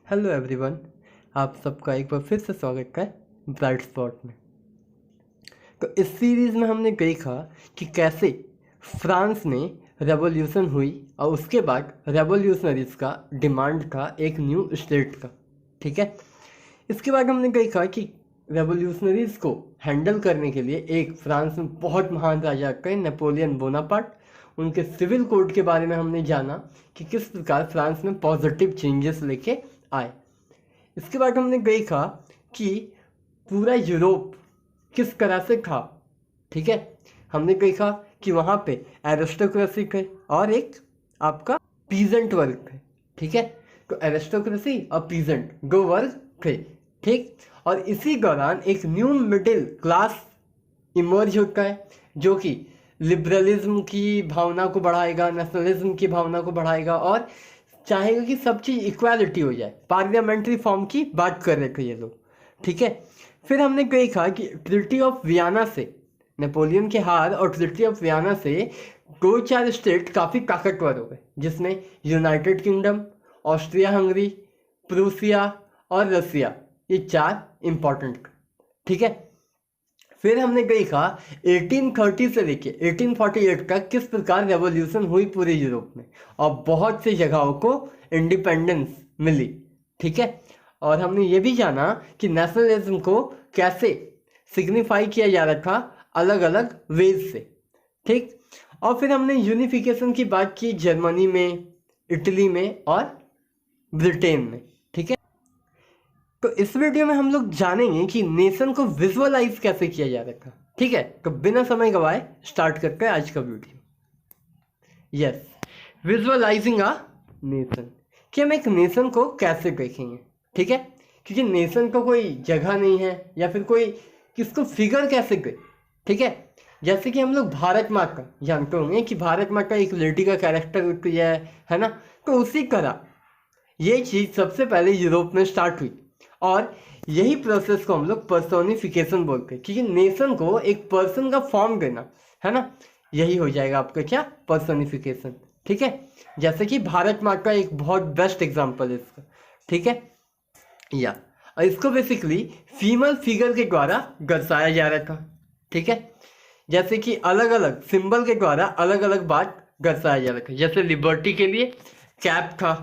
Hello everyone, आप सबका एक बार फिर से स्वागत है ब्राइट स्पॉट में। तो इस सीरीज़ में हमने देखा कि कैसे फ्रांस में रेवोल्यूशन हुई और उसके बाद रेवोल्यूशनरीज का डिमांड था एक न्यू स्टेट का। ठीक है, इसके बाद हमने देखा कि रेवोल्यूशनरीज को हैंडल करने के लिए एक फ्रांस में बहुत महान राजा थे नेपोलियन बोनापार्ट। उनके सिविल कोड के बारे में हमने जाना कि किस प्रकार फ्रांस में पॉजिटिव चेंजेस लेके आए। इसके बाद हमने देखा कि पूरा यूरोप किस तरह से था। ठीक है, हमने देखा कि वहाँ पे एरिस्टोक्रेसी थे और एक आपका पीजेंट वर्ग थे। ठीक है, तो एरिस्टोक्रेसी और पीजेंट दो वर्ग थे। ठीक, और इसी दौरान एक न्यू मिडिल क्लास इमर्ज होता है जो कि लिबरलिज्म की भावना को बढ़ाएगा, नेशनलिज्म की भावना को बढ़ाएगा और चाहेगा कि सब चीज़ इक्वालिटी हो जाए। पार्लियामेंट्री फॉर्म की बात कर रहे थे ये लोग। ठीक है, फिर हमने देखा कि ट्रिटी ऑफ वियना से, नेपोलियन के हार और ट्रिटी ऑफ वियना से दो चार स्टेट काफ़ी ताकतवर हो गए, जिसमें United kingdom, Austria Hungary, Prussia और रसिया, ये चार इंपॉर्टेंट। ठीक है, फिर हमने देखा 1830 से लेके 1848 तक किस प्रकार रेवोल्यूशन हुई पूरे यूरोप में और बहुत सी जगहों को इंडिपेंडेंस मिली। ठीक है, और हमने ये भी जाना कि नेशनलिज्म को कैसे सिग्निफाई किया जा रहा था अलग अलग वेज से। ठीक, और फिर हमने यूनिफिकेशन की बात की जर्मनी में, इटली में और ब्रिटेन में। ठीक है, तो इस वीडियो में हम लोग जानेंगे कि नेशन को विजुअलाइज कैसे किया जा रहा था। ठीक है, तो बिना समय गवाए स्टार्ट करते हैं आज का video. Yes, visualising a nation, कि हम एक नेशन को कैसे देखेंगे। ठीक है, क्योंकि नेशन को कोई जगह नहीं है या फिर कोई किसको फिगर कैसे दे। ठीक है, जैसे कि हम लोग भारत माँ का जानते होंगे कि भारत माँ का एक लेडी का कैरेक्टर होती है ना, तो उसी तरह ये चीज़ सबसे पहले यूरोप में स्टार्ट हुई और यही प्रोसेस को हम लोग पर्सोनिफिकेशन बोलते हैं, क्योंकि नेशन को एक पर्सन का फॉर्म देना है ना, यही हो जाएगा आपका क्या, पर्सोनिफिकेशन। ठीक है, जैसे कि भारत माँ का एक बहुत बेस्ट एग्जांपल है इसका। ठीक है, या और इसको बेसिकली फीमेल फिगर के द्वारा दर्शाया जा रहा था। ठीक है, जैसे कि अलग अलग सिंबल के द्वारा अलग अलग बात दर्शाया जा रहा था। जैसे लिबर्टी के लिए कैप था,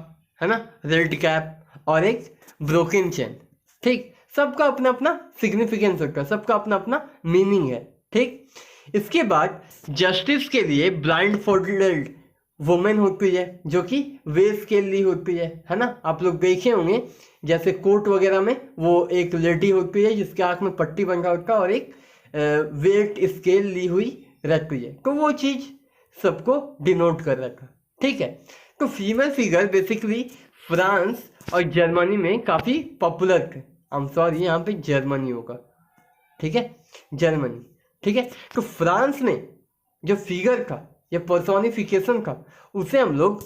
है ना, रेड कैप और एक ब्रोकन चेन। ठीक, सबका अपना अपना सिग्निफिकेंस होता है, सबका अपना अपना मीनिंग है। ठीक, इसके बाद जस्टिस के लिए ब्लाइंड फोल्डेड वुमेन होती है जो कि वे स्केल ली होती है ना, आप लोग देखे होंगे जैसे कोर्ट वगैरह में वो एक लेडी होती है जिसके आंख में पट्टी बंधा होता है और एक वेट स्केल ली हुई रहती है, तो वो चीज सबको डिनोट कर रखा। ठीक है, तो फीमेल फिगर बेसिकली फ्रांस और जर्मनी में काफ़ी पॉपुलर थे। हम सॉरी, यहाँ पे जर्मनी होगा। ठीक है, जर्मनी। ठीक है, तो फ्रांस में जो फिगर था या पर्सोनिफिकेशन था उसे हम लोग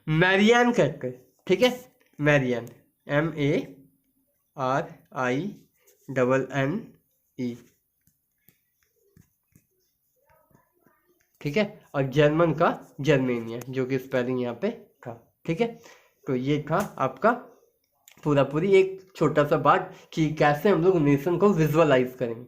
मैरियन कहते हैं। ठीक है, मैरियन, MARINNE। ठीक है, और जर्मन का जर्मेनिया, जो कि स्पेलिंग यहाँ पे था। ठीक है, तो ये था आपका पूरी एक छोटा सा बात कि कैसे हम लोग नेशन को विजुअलाइज करेंगे।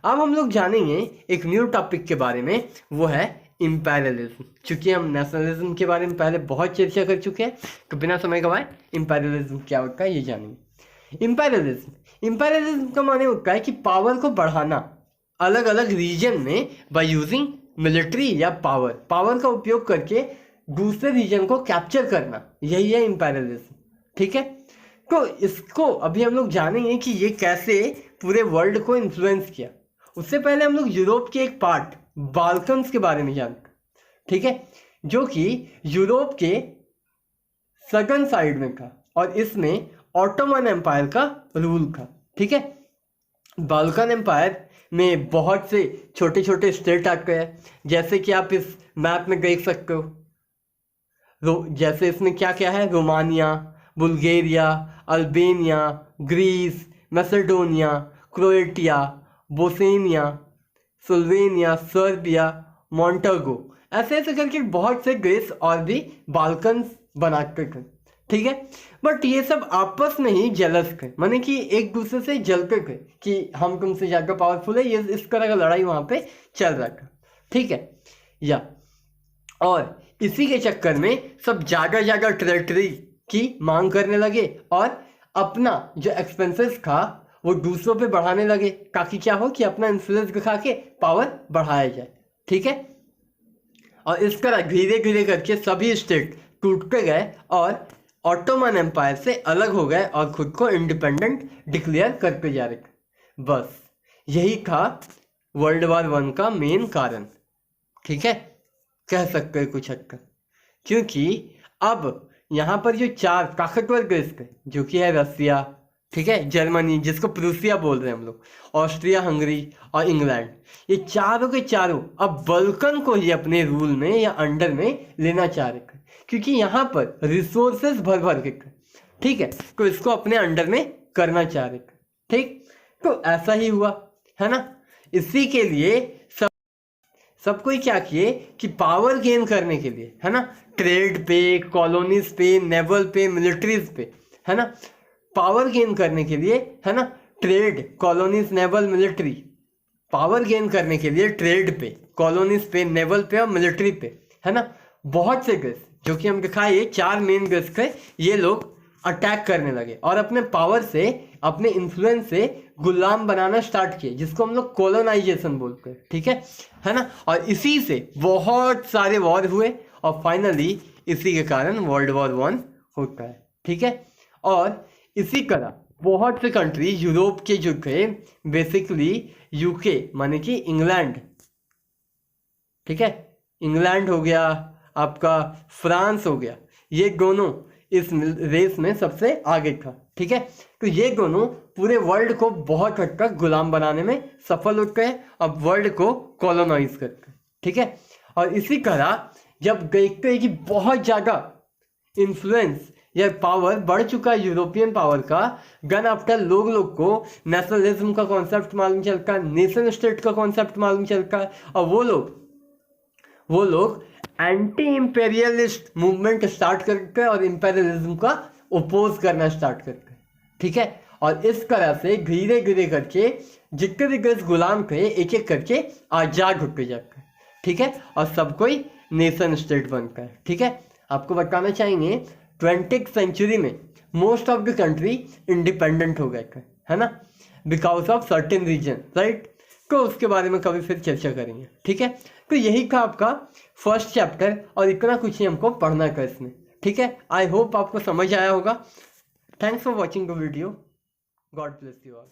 अब हम लोग जानेंगे एक न्यू टॉपिक के बारे में, वो है इंपेरियलिज्म। चूंकि हम नेशनलिज्म के बारे में पहले बहुत चर्चा कर चुके हैं, तो बिना समय गवाए इंपेरियलिज्म क्या होता है ये जानेंगे। इंपेरियलिज्म का माने होता है कि पावर को बढ़ाना अलग अलग रीजन में बाय यूजिंग मिलिट्री या पावर का उपयोग करके दूसरे रीजन को कैप्चर करना, यही है इंपेरियलिज्म। ठीक है, तो इसको अभी हम लोग जानेंगे कि ये कैसे पूरे वर्ल्ड को इन्फ्लुएंस किया। उससे पहले हम लोग यूरोप के एक पार्ट बाल्कन्स के बारे में जानते। ठीक है, जो कि यूरोप के सदर्न साइड में था और इसमें ऑटोमन एम्पायर का रूल था। ठीक है, बाल्कन एम्पायर में बहुत से छोटे छोटे स्टेट आते हैं, जैसे कि आप इस मैप में देख सकते हो। जैसे इसमें क्या क्या है, Romania, Bulgaria, Albania, Greece, Macedonia, Croatia, Bosnia, Slovenia, Serbia, Montenegro, ऐसे ऐसे करके बहुत से देश और भी बाल्कन्स बनाते थे। ठीक है। बट ये सब आपस में ही जेलस थे, माने कि एक दूसरे से जलते थे कि हम तुमसे ज्यादा पावरफुल है, ये इस तरह का लड़ाई वहां पे चल रहा था, ठीक है। या और इसी के चक्कर में सब ज्यादा ज्यादा टेरिटरी की मांग करने लगे और अपना जो एक्सपेंसेस था वो दूसरों पे बढ़ाने लगे, ताकि क्या हो कि अपना इन्फ्लुएंस दिखा के पावर बढ़ाया जाए, ठीक है। और इस तरह धीरे धीरे करके सभी स्टेट टूटते गए और ऑटोमन एम्पायर से अलग हो गए और खुद को इंडिपेंडेंट डिक्लेयर करते जा रहे। बस यही था वर्ल्ड वॉर 1 का मेन कारण, ठीक है, कह सकते हैं कुछ हद तक। क्योंकि अब यहाँ पर जो चार ताकतवर देश थे, जो कि है रसिया, ठीक है, जर्मनी जिसको प्रूसिया बोल रहे हैं हम लोग, ऑस्ट्रिया, हंगरी और इंग्लैंड, ये चारों के चारों अब बल्कन को ही अपने रूल में या अंडर में लेना चाह रहे थे, क्योंकि यहाँ पर रिसोर्सेज भर भर के थे, ठीक है, तो इसको अपने अंडर में करना चाह रहे थे, ठीक। तो ऐसा ही हुआ, है ना। इसी के लिए सब कोई क्या किए कि पावर गेन करने के लिए, है ना, ट्रेड पे, कॉलोनीज पे, नेवल पे, मिलिट्रीज पे, है ना, पावर गेन करने के लिए, है ना, trade, colonies, naval, military, power gain करने के लिए ट्रेड पे, कॉलोनीज पे, नेवल पे और मिलिट्री पे, है ना, बहुत से देश जो कि हम दिखाए 4 मेन देश थे, ये लोग अटैक करने लगे और अपने पावर से, अपने इन्फ्लुएंस से गुलाम बनाना स्टार्ट किए, जिसको हम लोग कॉलोनाइजेशन बोलते हैं, ठीक है ना। और इसी से बहुत सारे वॉर हुए और फाइनली इसी के कारण वर्ल्ड वॉर 1 होता है, ठीक है। और इसी तरह बहुत से कंट्री यूरोप के जो थे, बेसिकली यूके माने कि इंग्लैंड, ठीक है, इंग्लैंड हो गया, आपका फ्रांस हो गया, ये दोनों इस रेस में सबसे आगे था, ठीक है। तो ये दोनों पूरे वर्ल्ड को बहुत हद तक गुलाम बनाने में सफल होते हैं, अब वर्ल्ड को कॉलोनाइज करते हैं, ठीक है। और इसी तरह जब देखते हैं कि बहुत ज़्यादा इन्फ्लुएंस या पावर बढ़ चुका है यूरोपियन पावर का, गन आफ्टर लोग को नेशनलिज्म का कॉन्सेप्ट मालूम चलता है, नेशन स्टेट का कॉन्सेप्ट मालूम चलता है, और वो लोग एंटी इंपेरियलिस्ट मूवमेंट स्टार्ट करते हैं और इंपेरियलिज्म का ओपोज करना स्टार्ट करते हैं, ठीक है। और इस तरह से धीरे धीरे करके जितने भी देश गुलाम थे एक एक करके आजाद होते जाते हैं, ठीक है, और सब कोई नेशन स्टेट बनता है, ठीक है। आपको बताना चाहेंगे 20th सेंचुरी में most of the country independent हो गए थे, है ना, because of certain reason, right. तो उसके बारे में कभी फिर चर्चा करेंगे, ठीक है। तो यही था आपका फर्स्ट चैप्टर और इतना कुछ ही हमको पढ़ना था इसमें, ठीक है। आई होप आपको समझ आया होगा। Thanks for watching the video, God bless you all.